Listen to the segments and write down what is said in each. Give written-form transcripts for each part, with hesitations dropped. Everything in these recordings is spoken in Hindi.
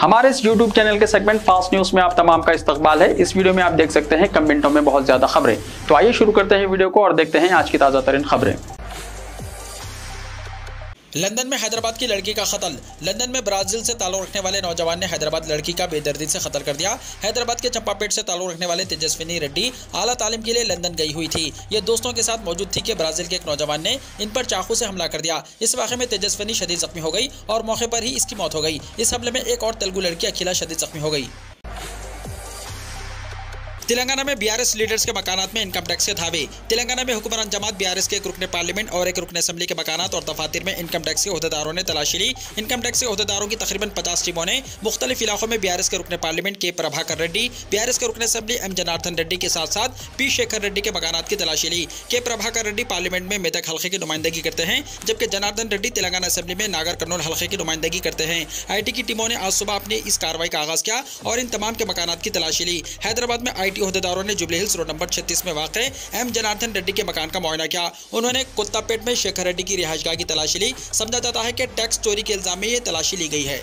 हमारे इस YouTube चैनल के सेगमेंट फास्ट न्यूज में आप तमाम का इस्तकबाल है। इस वीडियो में आप देख सकते हैं कम मिनटों में बहुत ज्यादा खबरें। तो आइए शुरू करते हैं वीडियो को और देखते हैं आज की ताजा तरीन खबरें। लंदन में हैदराबाद की लड़की का कत्ल। लंदन में ब्राजील से ताल्लुक रखने वाले नौजवान ने हैदराबाद लड़की का बेदर्दी से कत्ल कर दिया। हैदराबाद के चंपापेट से ताल्लुक रखने वाले तेजस्विनी रेड्डी आला तालीम के लिए लंदन गई हुई थी। ये दोस्तों के साथ मौजूद थी कि ब्राजील के एक नौजवान ने इन पर चाकू से हमला कर दिया। इस वाक़े में तेजस्विनी शदीद जख्मी हो गई और मौके पर ही इसकी मौत हो गई। इस हमले में एक और तेलुगु लड़की अखिला शदीद जख्मी हो गई। तेलंगाना में बीआरएस लीडर्स के मकानात में इनकम टैक्स के धावे। तेलंगाना में हुक्मरान जमात बीआरएस के एक रुकने पार्लियामेंट और एक रुकने असेंबली के मकानात और दफातर में इनकम टैक्स के अहदेदारों ने तलाशी ली। इनकम टैक्स के अहदेदारों की तकरीबन 50 टीमों ने मुख्तलिफ इलाकों में बीआरएस के रुकने पार्लियामेंट के प्रभाकर रेड्डी, बीआरएस के रुकने असेंबली एम जनार्दन रेड्डी के साथ साथ पी शेखर रेड्डी के मकानात की तलाशी ली। के प्रभाकर रेड्डी पार्लियामेंट में मेदक हल्के की नुमाइंदगी करते हैं, जबकि जनार्दन रेड्डी तेलंगाना असेंबली में नागर कर्नूल हल्के की नुमाइंदगी करते हैं। आईटी की टीमों ने आज सुबह अपनी इस कार्रवाई का आगाज किया और इन तमाम के मकानात की तलाशी ली। हैदराबाद में आईटी अहदेदारों ने जुबली हिल्स रोड नंबर 36 में वाक़ एम जनार्दन रेड्डी के मकान का मुआयना किया। उन्होंने कुत्तापेट में शेखर रेड्डी की रिहाइशगाह की तलाशी ली। समझा जाता है कि टैक्स चोरी के इल्जाम में ये तलाशी ली गई है।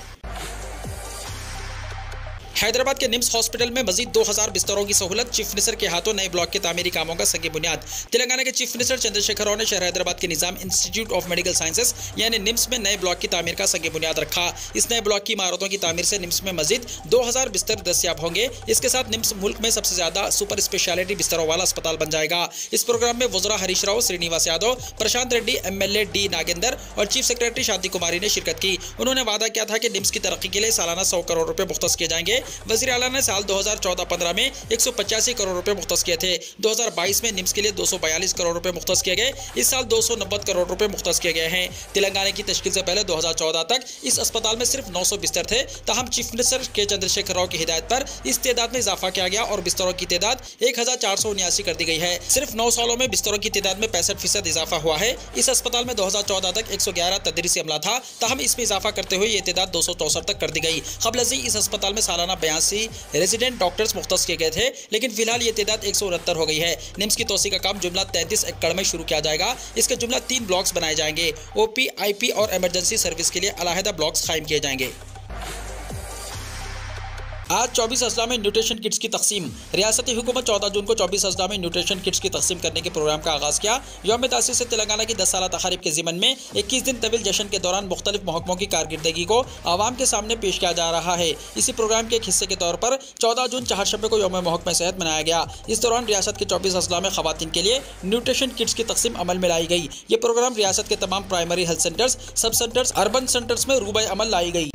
हैदराबाद के निम्स हॉस्पिटल में मजीद 2000 बिस्तरों की सहूलत। चीफ मिनिस्टर के हाथों नए ब्लॉक के तामीरी कामों का संग बुनियाद। तेलंगाना के चीफ मिनिस्टर चंद्रशेखर राव ने शहर हैदराबाद के निजाम इंस्टीट्यूट ऑफ मेडिकल साइंसेज यानी निम्स में नए ब्लॉक की तामीर का संग बुनियाद रखा। इस नए ब्लॉक की इमारतों की तामीर से निम्स में मजीद 2000 बिस्तर दस्तयाब होंगे। इसके साथ निम्स मुल्क में सबसे ज्यादा सुपर स्पेशलिटी बिस्तरों वाला अस्पताल बन जाएगा। इस प्रोग्राम में वज़रा हरीश राव, श्रीनिवास यादव, प्रशांत रेड्डी, MLA डी नागेंदर और चीफ सेक्रेटरी शांति कुमारी ने शिरकत की। उन्होंने वादा किया था कि निम्स की तरक्की के लिए सालाना 100 करोड़ रुपए मुख्तस किए जाएंगे। वज़ीर आला ने साल 2014-15 में 185 करोड़ रुपए मुख्तस किए थे। 2022 में निम्स के लिए 242 करोड़ रुपए मुख्तस किए गए। इस साल 290 करोड़ रुपए मुख्तस किए गए हैं। तेलंगाना की तश्कील से पहले 2014 तक इस अस्पताल में सिर्फ 900 बिस्तर थे। ताहम चीफ मिनिस्टर के चंद्रशेखर राव की हिदायत पर इस तादाद में इजाफा किया गया और बिस्तरों की तादाद 1479 कर दी गई है। सिर्फ 9 सालों में बिस्तरों की तादाद में 65% इजाफा हुआ है। इस अस्पताल में 2014 तक 111 तदरीसी अमला था। ताहम इसमें इजाफा करते हुए ये तादाद 264 तक कर दी गई। क़ब्ल इस अस्पताल में सालाना 82 रेजिडेंट डॉक्टर्स मुख्तस किए गए थे, लेकिन फिलहाल ये तादाद 169 हो गई है। निम्स की तोसी का काम जुमला 33 एकड़ में शुरू किया जाएगा। इसके जुमला 3 ब्लॉक्स बनाए जाएंगे। OP, IP और इमरजेंसी सर्विस के लिए अलहदा ब्लॉक्स कायम किए जाएंगे। आज 24 अजला में न्यूट्रिशन किट्स की तकसीम। रियासती हुकूमत 14 जून को 24 अजला में न्यूट्रिशन किट्स की तकसीम करने के प्रोग्राम का आगाज़ किया। यौम तासीस से तेलंगाना की 10 साला तकारीब के ज़िमन में 21 दिन तवील जश्न के दौरान मुख्तलिफ महकमों की कारकर्दगी को आवाम के सामने पेश किया जा रहा है। इसी प्रोग्राम के एक हिस्से के तौर पर 14 जून चहारशंबे को यौम महकमा सेहत मनाया गया। इस दौरान रियासत के 24 अजला में खवातीन के लिए न्यूट्रिशन किट्स की तकसीम अमल में लाई गई। ये प्रोग्राम रियासत के तमाम प्राइमरी हेल्थ सेंटर्स, सब सेंटर्स, अर्बन सेंटर्स में रूबे अमल लाई गई।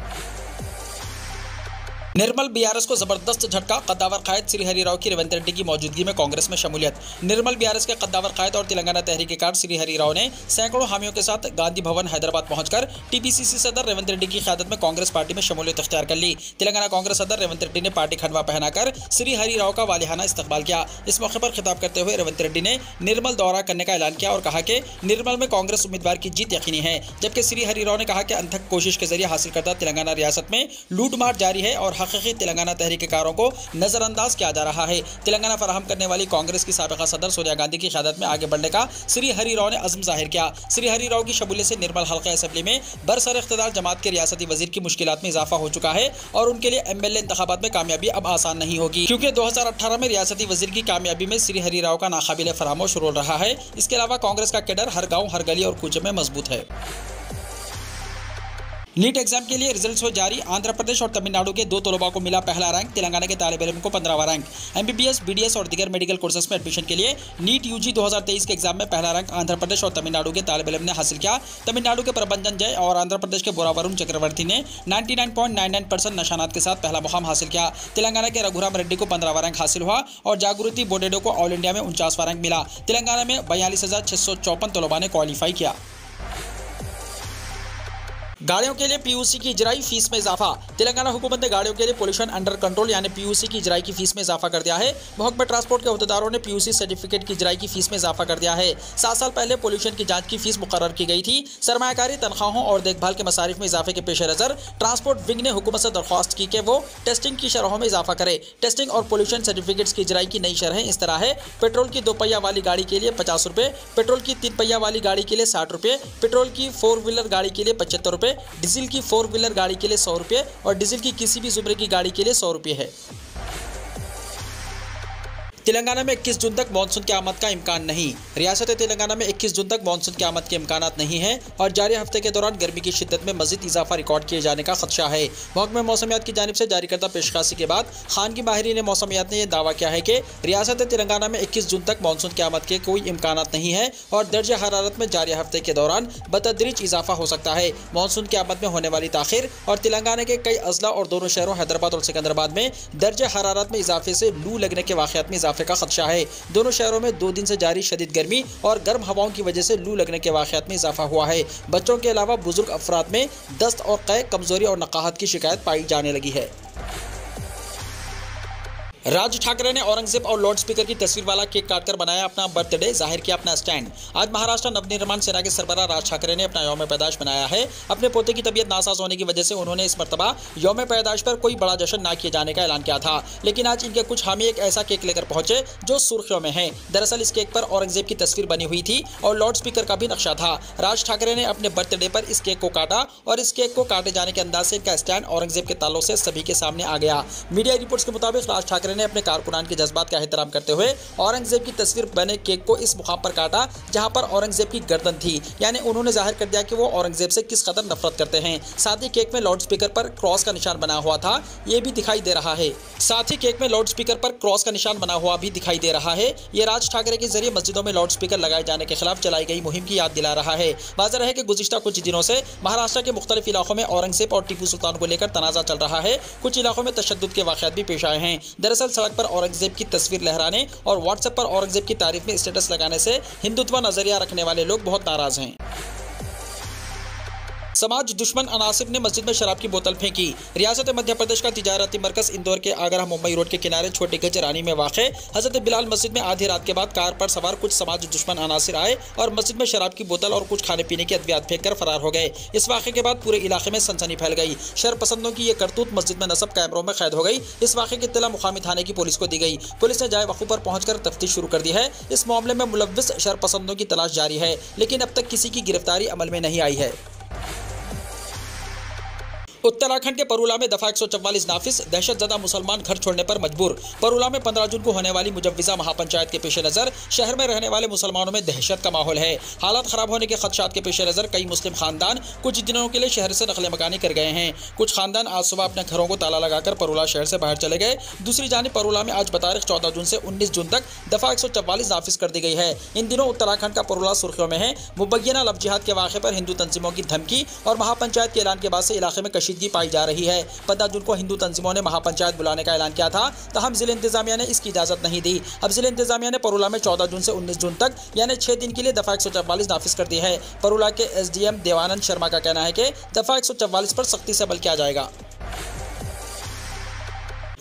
निर्मल बीआरएस को जबरदस्त झटका। कद्दावर कायद श्री हरि राव की रेवंत रेड्डी की मौजूदगी में कांग्रेस में शमूलियत। निर्मल बीआरएस के कद्दावर कायद और तेलंगाना तहरीक कार्ड श्री हरि राव ने सैकड़ों हामियों के साथ गांधी भवन हैदराबाद पहुंचकर TPCC सदर रेवंत रेड्डी की क़यादत में कांग्रेस पार्टी में शमूलियत इख्तियार कर ली। तेलंगाना कांग्रेस सदर रेवंत रेड्डी ने पार्टी खंडवा पहनाकर श्री हरि राव का वालिहाना इस्तकबाल किया। इस मौके पर खिताब करते हुए रेवंत रेड्डी ने निर्मल दौरा करने का ऐलान किया और कहा कि निर्मल में कांग्रेस उम्मीदवार की जीत यकीनी है। जबकि श्री हरि राव ने कहा कि अनथक कोशिश के जरिए हासिल करदा तेलंगाना रियासत में लूटमार जारी है और हकीकी तेलंगाना तहरीककारों को नजरअंदाज किया जा रहा है। तेलंगाना फराहम करने वाली कांग्रेस की साबिका सदर सोनिया गांधी की क़यादत में आगे बढ़ने का श्री हरि राव ने अज़्म जाहिर किया। श्री हरि राव की शमूलियत से निर्मल हल्का असेंबली में बरसर इख्तिदार जमात के रियासती वजीर की मुश्किलात में इजाफा हो चुका है और उनके लिए MLA इंतखाबात में कामयाबी अब आसान नहीं होगी, क्योंकि 2018 में रियासती वजीर की कामयाबी में श्री हरि राव का नाकाबिले फरामोश रोल रहा है। इसके अलावा कांग्रेस का कैडर हर गाँव, हर गली और कूचे में मजबूत है। नीट एग्जाम के लिए रिजल्ट्स हो जारी। आंध्र प्रदेश और तमिलनाडु के 2 तलबा को मिला पहला रैंक। तेलंगाना के तालिब इल्म को 15वां रैंक। MBBS, BDS और दीगर मेडिकल कोर्सेज में एडमिशन के लिए नीट UG 2023 के एग्जाम में पहला रैंक आंध्र प्रदेश और तमिलनाडु के तालिब इल्म ने हासिल किया। तमिलनाडु के प्रबंधन जय और आंध्र प्रदेश के बोरावरुण चक्रवर्ती ने 99.99% नशानात के साथ पहला मुकाम हासिल किया। तेलंगाना के रघुराम रेड्डी को 15वां रैंक हासिल हुआ और जागृति बोडेडो को ऑल इंडिया में 49वां रैंक मिला। तेलंगाना में 42,654 तलबा ने क्वालिफाई किया। गाड़ियों के लिए PUC की इजराई फीस में इजाफा। तेलंगाना हुकूमत ने गाड़ियों के लिए पोल्यूशन अंडर कंट्रोल यानी PUC की इजराई की फीस में इजाफा कर दिया है। महकमा ट्रांसपोर्ट के अहदेदारों ने PUC सर्टिफिकेट की इजराई की फीस में इजाफा कर दिया है। 7 साल पहले पोल्यूशन की जांच की फीस मुकर्रर की गई थी। सरमायाकारी, तनख्वाहों और देखभाल के मसारिफ में इजाफे के पेश नज़र ट्रांसपोर्ट विंग ने हुकूमत से दरख्वास्त की कि वो टेस्टिंग की शरहों में इजाफा करे। टेस्टिंग और पोल्यूशन सर्टिफिकेट्स की इजराई की नई शरहें इस तरह है: पेट्रोल की 2 पहिया वाली गाड़ी के लिए 50 रुपये, पेट्रोल की 3 पहिया वाली गाड़ी के लिए 60 रुपये, पेट्रोल की 4 व्हीलर गाड़ी के लिए 75 रुपये, रुपये, डीजल की 4 व्हीलर गाड़ी के लिए 100 रुपये और डीजल की किसी भी जुमरे की गाड़ी के लिए 100 रुपये है। तेलंगाना में 21 जून तक मानसून की आमद का इम्कान नहीं। रियासत तेलंगाना में 21 जून तक मानसून की आमद के इम्कानात नहीं है और जारी हफ्ते के दौरान गर्मी की शिद्दत में मजीद इजाफा रिकॉर्ड किए जाने का खदशा है। महकमे मौसमियात की जानिब से जारी करदा पेशकशी के बाद खानगी माहिरीन मौसमियात ने यह दावा किया है कि रियासत तेलंगाना में 21 जून तक मानसून की आमद के कोई इम्कानात नहीं है और दर्जा हरारत में जारी हफ्ते के दौरान बतदरीज इजाफा हो सकता है। मानसून की आमद में होने वाली ताखिर और तेलंगाना के कई अजला और दोनों शहरों हैदराबाद और सिकंदराबाद में दर्जा हरारत में इजाफे से लू लगने के वाक़यात में इजाफे का खदशा है। दोनों शहरों में 2 दिन से जारी शदीद गर्मी और गर्म हवाओं की वजह से लू लगने के वाक़यात में इजाफा हुआ है। बच्चों के अलावा बुजुर्ग अफराद में दस्त और कै, कमजोरी और नकाहत की शिकायत पाई जाने लगी है। राज ठाकरे ने औरंगजेब और लाउड स्पीकर की तस्वीर वाला केक काटकर बनाया अपना बर्थडे, जाहिर किया अपना स्टैंड। आज महाराष्ट्र नवनिर्माण सेना के सरबराह राज ठाकरे ने अपना यौम पैदाइश मनाया है। अपने पोते की तबीयत नासाज होने की वजह से उन्होंने इस मरतबा यौम पैदाइश पर कोई बड़ा जश्न ना किए जाने का ऐलान किया था, लेकिन आज इनके कुछ हामी एक ऐसा केक लेकर पहुंचे जो सुर्खियों में है। दरअसल इस केक पर औरंगजेब की तस्वीर बनी हुई थी और लाउड स्पीकर का भी नक्शा था। राज ठाकरे ने अपने बर्थडे पर इस केक को काटा और इस केक को काटे जाने के अंदाज से इनका स्टैंड औरंगजेब के तालों से सभी के सामने आ गया। मीडिया रिपोर्ट्स के मुताबिक राज ठाकरे ने अपने कारकुनान जज्बात का एहतराम करते हुए औरंगजेब की तस्वीर बने केक को इस मुकाम पर काटा जहां पर औरंगजेब की गर्दन थी, यानी उन्होंने जाहिर कर दिया कि वो औरंगजेब से किस कदर नफरत करते हैं। साथ ही केक में लाउड स्पीकर पर क्रॉस का निशान बना हुआ था, ये भी दिखाई दे रहा है। साथ ही केक में लाउड स्पीकर पर क्रॉस का निशान बना हुआ भी दिखाई दे रहा है। ये राज ठाकरे के जरिए मस्जिदों में लाउड स्पीकर लगाए जाने के खिलाफ चलाई गई मुहिम की याद दिला रहा है। वाज़ेह है कि गुज़िश्ता कुछ दिनों से महाराष्ट्र के मुख्तलिफ इलाकों में औरंगजेब और टीपू सुल्तान को लेकर तनाज़ा चल रहा है। कुछ इलाकों में तशद्दुद के वाक़यात भी पेश आए हैं। दरअसल सड़क पर औरंगजेब की तस्वीर लहराने और व्हाट्सएप पर औरंगजेब की तारीफ में स्टेटस लगाने से हिंदुत्व नजरिया रखने वाले लोग बहुत नाराज हैं। समाज दुश्मन अनासिब ने मस्जिद में शराब की बोतल फेंकी। रियासत मध्य प्रदेश का तिजारती मरकज इंदौर के आगरा मुंबई रोड के किनारे छोटी गजरानी में वाक़े हजरत बिलाल मस्जिद में आधी रात के बाद कार पर सवार कुछ समाज दुश्मन अनासिर आए और मस्जिद में शराब की बोतल और कुछ खाने पीने की अद्वियात फेंक कर फरार हो गए। इस वाक़े के बाद पूरे इलाके में सनसनी फैल गई। शर पसंदों की ये करतूत मस्जिद में नस्ब कैमरों में कैद हो गई। इस वाक़े की इत्तला मुकामी थाने की पुलिस को दी गई। पुलिस ने जाए वक़ूफ़ पर पहुंचकर तफ्तीश शुरू कर दी है। इस मामले में मुलव्विस शर पसंदों की तलाश जारी है, लेकिन अब तक किसी की गिरफ्तारी अमल में नहीं आई है। उत्तराखंड के परूला में दफा 144 नाफिज, दहशतजदा मुसलमान घर छोड़ने पर मजबूर। परूला में 15 जून को होने वाली मुजव्विजा महापंचायत के पेश नज़र शहर में रहने वाले मुसलमानों में दहशत का माहौल है। हालात खराब होने के खदशात के पेश नज़र कई मुस्लिम खानदान कुछ दिनों के लिए शहर से नकल मकानी कर गए हैं। कुछ खानदान आज सुबह अपने घरों को ताला लगाकर परूला शहर से बाहर चले गए। दूसरी जानिब परूला में आज बतारीख 14 जून से 19 जून तक दफा 144 नाफिज कर दी गई है। इन दिनों उत्तराखंड का परूला सुर्खियों में है। मुबैना लव जिहाद के वाक़े पर हिंदू तंजीमों की धमकी और महापंचायत के ऐलान के बाद से इलाके में कशीदगी पाई जा रही है। 15 जून को हिंदू तंजीमों ने महापंचायत बुलाने का ऐलान किया था, तहम जिला इंतजामिया ने इसकी इजाजत नहीं दी। अब जिला इंतजामिया ने परूला में 14 जून से 19 जून तक यानी 6 दिन के लिए दफा 144 नाफिज कर दी है। परूला के SDM देवानंद शर्मा का कहना है कि दफा 144 पर सख्ती से अमल किया जाएगा।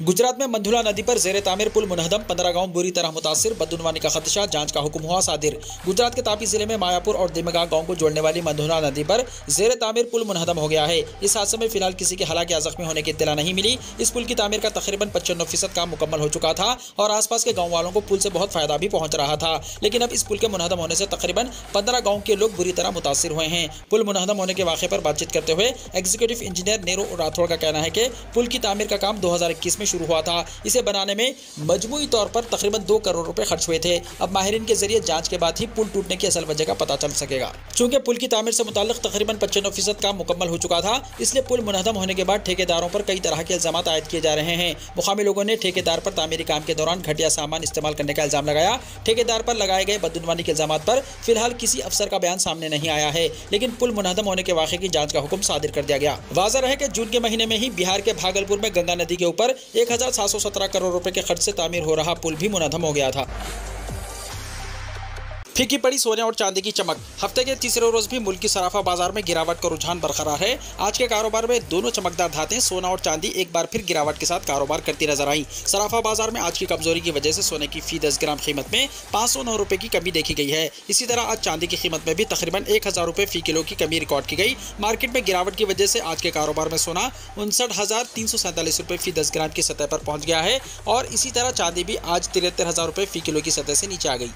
गुजरात में मंधुला नदी पर जेर तामीर पुल मुनहदम, 15 गांव बुरी तरह मुतासिर, बददुनवानी का खदशा, जांच का हुक्म हुआ सादिर। गुजरात के तापी जिले में मायापुर और दिमगा गांव को जोड़ने वाली मंधुला नदी पर जेर तामीर पुल मुनहदम हो गया है। इस हादसे में फिलहाल किसी के हलाक या जख्मी होने की इत्तला नहीं मिली। इस पुल की तामीर का तकरीबन 95% काम मुकम्मल हो चुका था और आसपास के गाँव वालों को पुल से बहुत फायदा भी पहुंच रहा था, लेकिन अब इस पुल के मुनहदम होने से तकरीबन 15 गाँव के लोग बुरी तरह मुतासिर हुए हैं। पुल मुनहदम होने के वाक़े पर बातचीत करते हुए एग्जीक्यूटिव इंजीनियर नेहरू राठौड़ का कहना है कि पुल की तामीर का काम 2021 में शुरू हुआ था। इसे बनाने में मजमूई तौर पर तकरीबन 2 करोड़ रुपए खर्च हुए थे। अब माहिरीन के जरिए जांच के बाद ही पुल टूटने की असल वजह का पता चल सकेगा। चूंकि पुल की तामीर से मुताल्लिक तकरीबन 95% काम मुकम्मल हो चुका था, इसलिए पुल मुनहदम होने के बाद ठेकेदारों पर कई तरह के इल्जाम आयद किए जा रहे हैं। मुकामी लोगों ने ठेकेदार पर तामीरी काम के दौरान घटिया सामान इस्तेमाल करने का इल्जाम लगाया। ठेकेदार पर लगाए गए बददुनवानी के इल्जाम पर फिलहाल किसी अफसर का बयान सामने नहीं आया है, लेकिन पुल मुनहदम होने के वाक़े की जाँच का हुक्म सादिर कर दिया गया। वाज़ेह है कि जून के महीने में ही बिहार के भागलपुर में गंगा नदी के ऊपर 1717 करोड़ रुपए के खर्च से तामीर हो रहा पुल भी मुनहदम हो गया था। फीकी पड़ी सोने और चांदी की चमक। हफ्ते के तीसरे रोज भी मुल्क की सराफा बाजार में गिरावट का रुझान बरकरार है। आज के कारोबार में दोनों चमकदार धातें सोना और चांदी एक बार फिर गिरावट के साथ कारोबार करती नजर आई। सराफा बाजार में आज की कमजोरी की वजह से सोने की फी 10 ग्राम कीमत में 509 रुपए की कमी देखी गई है। इसी तरह आज चांदी की कीमत में भी तकरीबन 1000 रुपए फी किलो की कमी रिकॉर्ड की गई। मार्केट में गिरावट की वजह से आज के कारोबार में सोना 59,347 रुपए फी 10 ग्राम की सतह पर पहुंच गया है और इसी तरह चांदी भी आज 73,000 रुपए फी किलो की सतह से नीचे आ गई।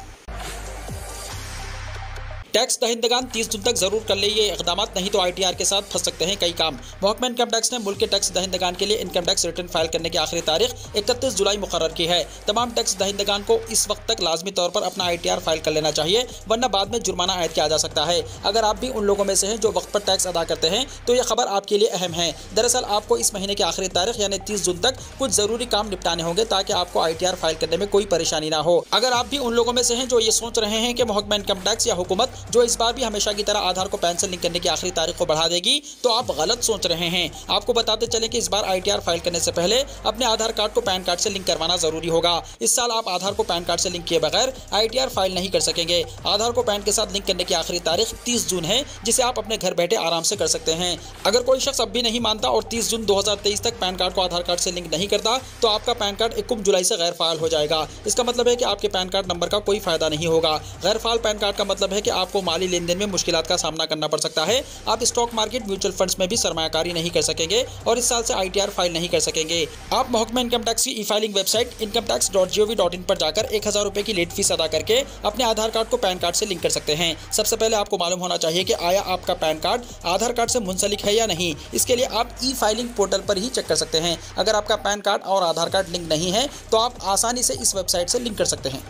टैक्स दहिंदगान 30 जून तक जरूर कर ले ये इकदाम, नहीं तो ITR के साथ फंस सकते हैं कई काम। महकमा इनकम टैक्स ने मुल्क के टैक्स दहिंदगान के लिए इनकम टैक्स रिटर्न फाइल करने की आखिरी तारीख 31 जुलाई मुकर्रर की है। तमाम टैक्स दहिंदगान को इस वक्त तक लाजमी तौर पर अपना ITR फाइल कर लेना चाहिए, वरना बाद में जुर्माना आयद किया जा सकता है। अगर आप भी उन लोगों में से हैं जो वक्त पर टैक्स अदा करते हैं तो यह खबर आपके लिए अहम है। दरअसल आपको इस महीने की आखिरी तारीख यानी 30 जून तक कुछ जरूरी काम निपटाने होंगे ताकि आपको ITR फाइल करने में कोई परेशानी ना हो। अगर आप भी उन लोगों में से हैं जो ये सोच रहे हैं कि महकमा इनकम टैक्स या हुकूमत जो इस बार भी हमेशा की तरह आधार को पैन से लिंक करने की आखिरी तारीख को बढ़ा देगी, तो आप गलत सोच रहे हैं। आपको बताते चले कि इस बार ITR फाइल करने से पहले अपने आधार कार्ड को पैन कार्ड से लिंक करवाना जरूरी होगा। इस साल आप आधार को पैन कार्ड से लिंक किए बगैर ITR फाइल नहीं कर सकेंगे। आधार को पैन के साथ लिंक करने की आखिरी तारीख 30 जून है, जिसे आप अपने घर बैठे आराम से कर सकते हैं। अगर कोई शख्स अब भी नहीं मानता और 30 जून 2023 तक पैन कार्ड को आधार कार्ड से लिंक नहीं करता तो आपका पैन कार्ड 21 जुलाई से गैर फाइल हो जाएगा। इसका मतलब है कि आपके पैन कार्ड नंबर का कोई फायदा नहीं होगा। गैर फाइल पैन कार्ड का मतलब है कि आपको माली लेन देन में मुश्किलात का सामना करना पड़ सकता है। आप स्टॉक मार्केट, म्यूचुअल फंड्स में भी सरमायाकारी नहीं कर सकेंगे और इस साल से ITR फाइल नहीं कर सकेंगे। आप महकमा इनकम टैक्स की ई-फाइलिंग वेबसाइट incometax.gov.in पर जाकर 1000 रुपए की लेट फीस अदा करके अपने आधार कार्ड को पैन कार्ड से लिंक कर सकते हैं। सबसे पहले आपको मालूम होना चाहिए कि आया आपका पैन कार्ड आधार कार्ड से मुंसलिक है या नहीं। इसके लिए आप ई-फाइलिंग पोर्टल पर ही चेक कर सकते हैं। अगर आपका पैन कार्ड और आधार कार्ड लिंक नहीं है तो आप आसानी से इस वेबसाइट से लिंक कर सकते हैं।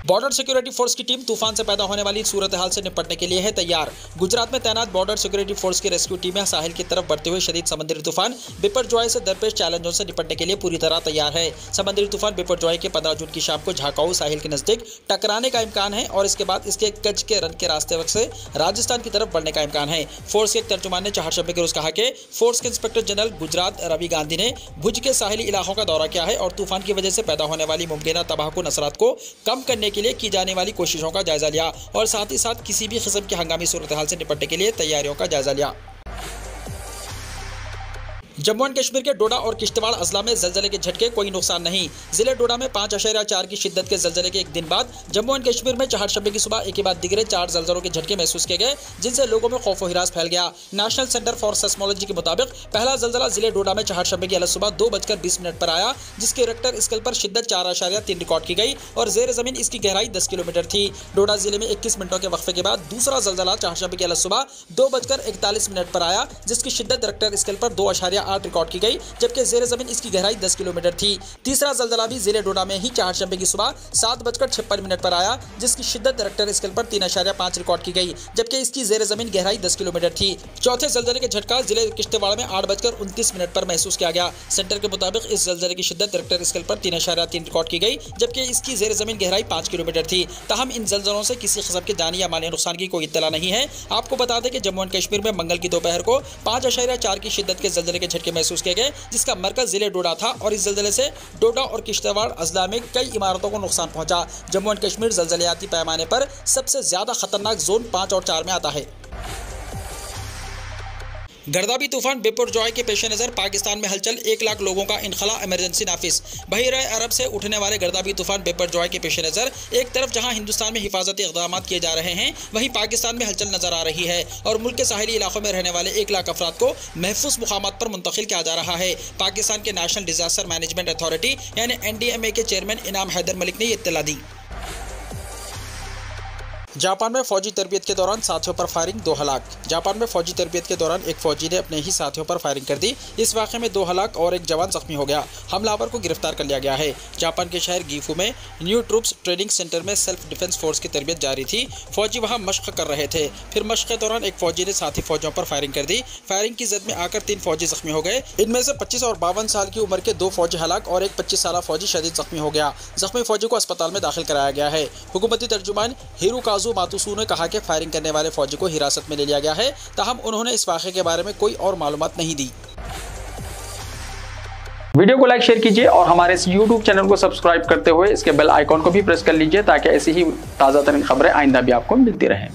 बॉर्डर सिक्योरिटी फोर्स की टीम तूफान से पैदा होने वाली सूरत हाल से निपटने के लिए है तैयार। गुजरात में तैनात बॉर्डर सिक्योरिटी फोर्स की रेस्क्यू टीमें साहिल की तरफ बढ़ते हुए शदीद समुद्री तूफान बिपरजॉय से दरपेश चैलेंजों से निपटने के लिए पूरी तरह तैयार है। समुद्री तूफान बिपरजॉय के 15 जून की शाम को झाकाऊ साहिल के नजदीक टकराने का इम्कान है और इसके बाद इसके कच्छ के रन के रास्ते से राजस्थान की तरफ बढ़ने का इम्कान है। फोर्स के एक तर्जुमान ने चहारशंबे के रोज कहा कि फोर्स के इंस्पेक्टर जनरल गुजरात रवि गांधी ने भुज के साहिली इलाकों का दौरा किया है और तूफान की वजह से पैदा होने वाली मुमकिन तबाहकुन असरात को कम करने के लिए की जाने वाली कोशिशों का जायजा लिया और साथ ही साथ किसी भी किस्म की हंगामी सूरत हाल से निपटने के लिए तैयारियों का जायजा लिया। जम्मू एंड कश्मीर के डोडा और किश्तवाड़ अजला में जलजले के झटके, कोई नुकसान नहीं। जिले डोडा में 5.4 की शिद्दत के जलजले के एक दिन बाद जम्मू एंड कश्मीर में चहारशंबे की सुबह एक के बाद दिगरे 4 जलजलों के झटके महसूस किए गए, जिनसे लोगों में खौफ व हिरास फैल गया। नेशनल सेंटर फॉर सेस्मोलॉजी के मुताबिक पहला जलजला जिले डोडा में चहारशंबे की सुबह 2:20 पर आया, जिसके रेक्टर स्केल पर शिद्दत 4.3 रिकॉर्ड की गई और जेर जमीन इसकी गहराई 10 किलोमीटर थी। डोडा जिले में 21 मिनटों के वक्फे के बाद दूसरा जलजला चहारशंबे की सुबह 2:41 पर आया, जिसकी शिद्दत रेक्टर स्केल पर 2.8 रिकॉर्ड की गई, जबकि जेर जमीन इसकी गहराई 10 किलोमीटर थी। तीसरा जलजला भी जिले डोडा में ही चहारशंबे की सुबह 7:56 पर आया, जिसकी शिद्दत रेक्टर स्केल पर 3.5 रिकॉर्ड की गई, जबकि इसकी जेर जमीन गहराई 10 किलोमीटर थी। चौथे जलजले के झटका जिले किश्तवाड़ में 8:29 पर महसूस किया गया। सेंटर के मुताबिक इस जलजले की शिद्दत रेक्टर स्केल पर 3.3 रिकॉर्ड की गई, जबकि इसकी जेर जमीन गहराई 5 किलोमीटर थी। ताहम इन जलजलों से किसी किस्म के जानी या माली नुकसान की कोई इत्तला नहीं है। आपको बता दें कि जम्मू एंड कश्मीर में मंगल की दोपहर को 5.4 की शिद्दत के जलजले के झटके महसूस किए गए, जिसका मरकज जिले डोडा था और इस जलजले से डोडा और किश्तवाड़ अजला में कई इमारतों को नुकसान पहुंचा। जम्मू एंड कश्मीर जलजलियाती पैमाने पर सबसे ज्यादा खतरनाक जोन 5 और 4 में आता है। गर्दाबी तूफान बिपरजॉय के पेश नज़र पाकिस्तान में हलचल, 1 लाख लोगों का इनखला, इमरजेंसी नाफिज। बहिर अरब से उठने वाले गर्दाबी तूफान बिपरजॉय के पेश नज़र एक तरफ जहां हिंदुस्तान में हिफाजती इक़दाम किए जा रहे हैं, वहीं पाकिस्तान में हलचल नजर आ रही है और मुल्क के साहिली इलाकों में रहने वाले 1 लाख अफराद को महफूज मुकामात पर मुंतकिल किया जा रहा है। पाकिस्तान के नेशनल डिजास्टर मैनेजमेंट अथॉरिटी यानी NDMA के चेयरमैन इनाम हैदर मलिक ने ये इत्तला दी। जापान में फौजी तरबियत के दौरान साथियों पर फायरिंग, 2 हलाक। जापान में फौजी तरबियत के दौरान एक फौजी ने अपने ही साथियों पर फायरिंग कर दी। इस वाक़े में 2 हलाक और एक जवान जख्मी हो गया। हमलावर को गिरफ्तार कर लिया गया है। जापान के शहर गीफू में न्यू ट्रूप्स ट्रेनिंग सेंटर में सेल्फ डिफेंस फोर्स की तरबियत जारी थी। फौजी वहां मशक कर रहे थे। फिर मशक के दौरान एक फौजी ने साथी फौजियों पर फायरिंग कर दी। फायरिंग की जद में आकर 3 फौजी जख्मी हो गए। इनमें से 25 और 52 साल की उम्र के 2 फौजी हलाक और एक 25 साल फौजी शदीद जख्मी हो गया। जख्मी फौजी को अस्पताल में दाखिल कराया गया है। हुकूमती तर्जुमान हिरुकाजू मातुसू ने कहा कि फायरिंग करने वाले फौजी को हिरासत में ले लिया गया है। ताहम उन्होंने इस वाक़े के बारे में कोई और मालूमात नहीं दी। वीडियो को लाइक शेयर कीजिए और हमारे इस YouTube चैनल को सब्सक्राइब करते हुए इसके बेल आइकॉन को भी प्रेस कर लीजिए ताकि ऐसी ही ताज़ा तरीन खबरें आइंदा भी आपको मिलती रहें।